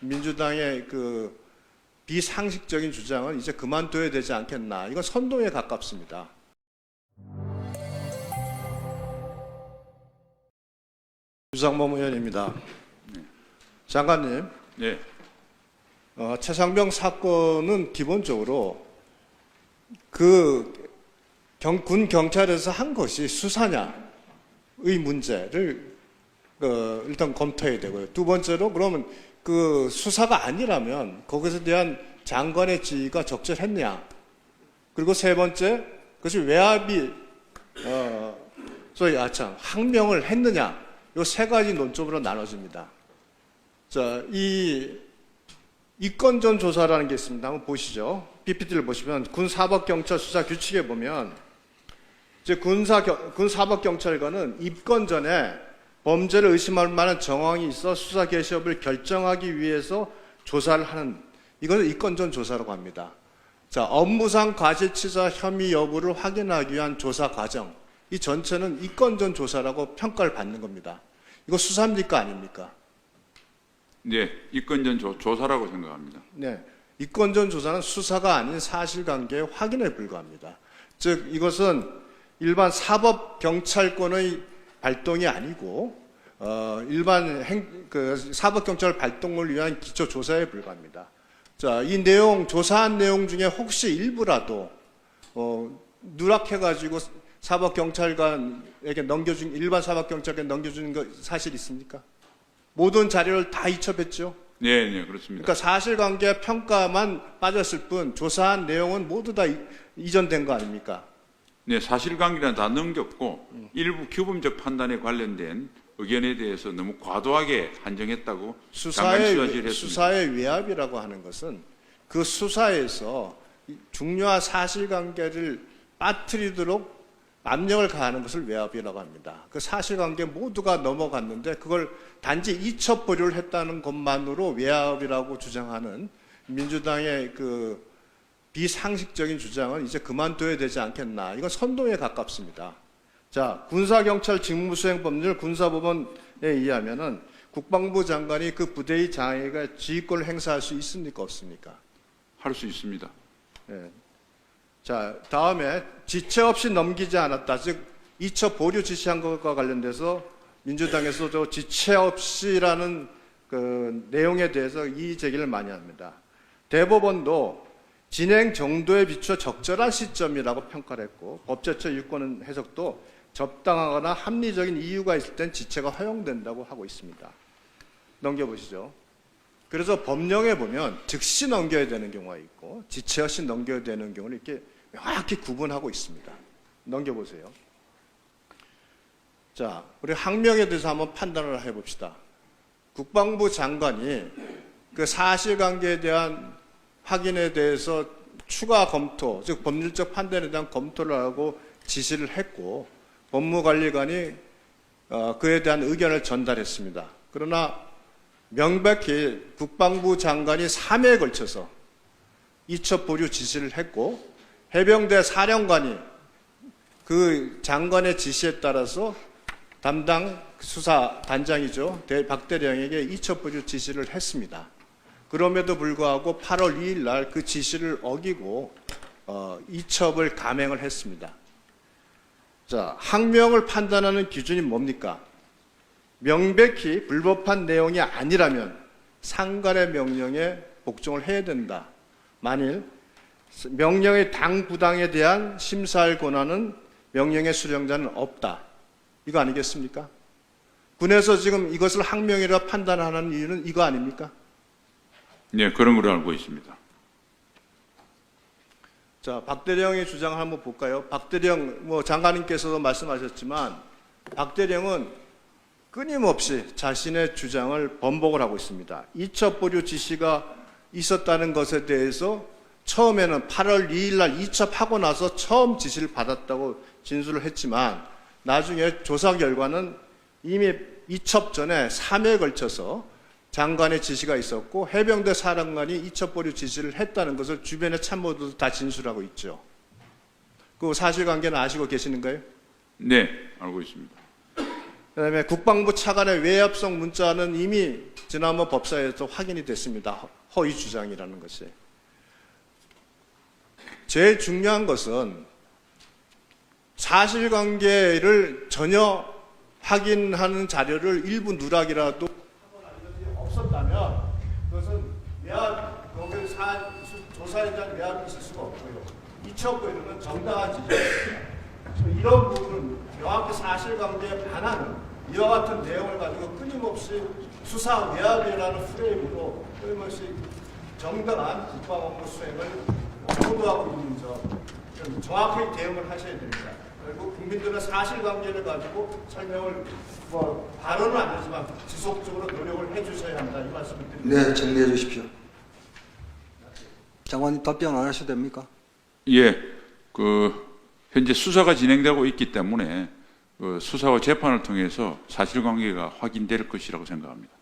민주당의 그 비상식적인 주장은 이제 그만둬야 되지 않겠나. 이건 선동에 가깝습니다. 유상범 의원입니다. 장관님, 네. 최상병 사건은 기본적으로 그 군 경찰에서 한 것이 수사냐의 문제를 일단 검토해야 되고요. 두 번째로 그러면 그 수사가 아니라면 거기서 대한 장관의 지위가 적절했냐. 그리고 세 번째, 그것이 외압이 소위 항명을 했느냐. 이 세 가지 논점으로 나눠집니다. 자, 이 이건전 조사라는 게 있습니다. 한번 보시죠. PPT를 보시면 군사법경찰 수사 규칙에 보면 이제 군사법경찰관은 입건 전에 범죄를 의심할 만한 정황이 있어 수사 개시 여부를 결정하기 위해서 조사를 하는, 이것을 이건전 조사라고 합니다. 자, 업무상 과실치사 혐의 여부를 확인하기 위한 조사 과정, 이 전체는 이건전 조사라고 평가를 받는 겁니다. 이거 수사입니까 아닙니까? 네, 이건전 조사라고 생각합니다. 네, 이건전 조사는 수사가 아닌 사실관계의 확인에 불과합니다. 즉 이것은 일반 사법경찰권의 발동이 아니고 일반 사법경찰 발동을 위한 기초조사에 불과합니다. 자, 이 내용, 조사한 내용 중에 혹시 일부라도 누락해가지고 사법경찰관에게 넘겨준, 일반 사법경찰관에게 넘겨주는 거 사실 있습니까? 모든 자료를 다 이첩했죠? 네, 네, 그렇습니다. 그러니까 사실관계 평가만 빠졌을 뿐 조사한 내용은 모두 다 이전된 거 아닙니까? 네, 사실관계는 다 넘겼고 일부 규범적 판단에 관련된 의견에 대해서 너무 과도하게 한정했다고 수사의 외압이라고 하는 것은 그 수사에서 중요한 사실관계를 빠뜨리도록 압력을 가하는 것을 외압이라고 합니다. 그 사실관계 모두가 넘어갔는데 그걸 단지 이첩 보류를 했다는 것만으로 외압이라고 주장하는 민주당의 그 비상식적인 주장은 이제 그만둬야 되지 않겠나. 이건 선동에 가깝습니다. 자, 군사경찰 직무수행법률 군사법원에 의하면은 국방부 장관이 그 부대의 장애가 지휘권을 행사할 수 있습니까 없습니까? 할 수 있습니다. 네. 자, 다음에 지체 없이 넘기지 않았다. 즉 이첩 보류 지시한 것과 관련돼서 민주당에서 저 지체 없이라는 그 내용에 대해서 이의 제기를 많이 합니다. 대법원도 진행 정도에 비추어 적절한 시점이라고 평가를 했고 법제처 유권 해석도 적당하거나 합리적인 이유가 있을 땐 지체가 허용된다고 하고 있습니다. 넘겨보시죠. 그래서 법령에 보면 즉시 넘겨야 되는 경우가 있고 지체 없이 넘겨야 되는 경우를 이렇게 명확히 구분하고 있습니다. 넘겨보세요. 자, 우리 항명에 대해서 한번 판단을 해봅시다. 국방부 장관이 그 사실관계에 대한 확인에 대해서 추가 검토, 즉 법률적 판단에 대한 검토를 하고 지시를 했고 법무관리관이 그에 대한 의견을 전달했습니다. 그러나 명백히 국방부 장관이 3회에 걸쳐서 이첩 보류 지시를 했고 해병대 사령관이 그 장관의 지시에 따라서 담당 수사 단장이죠. 박대령에게 이첩 보류 지시를 했습니다. 그럼에도 불구하고 8월 2일 날 그 지시를 어기고 이첩을 감행을 했습니다. 자, 항명을 판단하는 기준이 뭡니까? 명백히 불법한 내용이 아니라면 상관의 명령에 복종을 해야 된다. 만일 명령의 당 부당에 대한 심사할 권한은 명령의 수령자는 없다. 이거 아니겠습니까? 군에서 지금 이것을 항명이라 판단하는 이유는 이거 아닙니까? 네, 그런 걸로 알고 있습니다. 자, 박대령의 주장을 한번 볼까요? 박대령, 장관님께서도 말씀하셨지만, 박대령은 끊임없이 자신의 주장을 번복을 하고 있습니다. 이첩 보류 지시가 있었다는 것에 대해서 처음에는 8월 2일 날 이첩하고 나서 처음 지시를 받았다고 진술을 했지만, 나중에 조사 결과는 이미 이첩 전에 3회에 걸쳐서 장관의 지시가 있었고 해병대 사령관이 이첩 보류 지시를 했다는 것을 주변의 참모들도 다 진술하고 있죠. 그 사실관계는 아시고 계시는가요? 네, 알고 있습니다. 그다음에 국방부 차관의 외압성 문자는 이미 지난번 법사에서 확인이 됐습니다. 허위 주장이라는 것이. 제일 중요한 것은 사실관계를 전혀 확인하는 자료를 일부 누락이라도 없었다면 그것은 거기 조사에 대한 외압이 있을 수가 없고요. 이첩고 이러는 정당한 지적입니다. 이런 부분은 명확히 사실관계에 반하는 이와 같은 내용을 가지고 끊임없이 수사 외압이라는 프레임으로 끊임없이 정당한 국방업무 수행을 보도하고 있는 점 정확하게 대응을 하셔야 됩니다. 그리고 국민들은 사실관계를 가지고 설명을 발언은 안 되지만 지속적으로 노력을 해주셔야 한다 이 말씀을 드립니다. 네, 정리해 주십시오. 장관님 답변 안 하셔도 됩니까? 예, 현재 수사가 진행되고 있기 때문에 수사와 재판을 통해서 사실관계가 확인될 것이라고 생각합니다.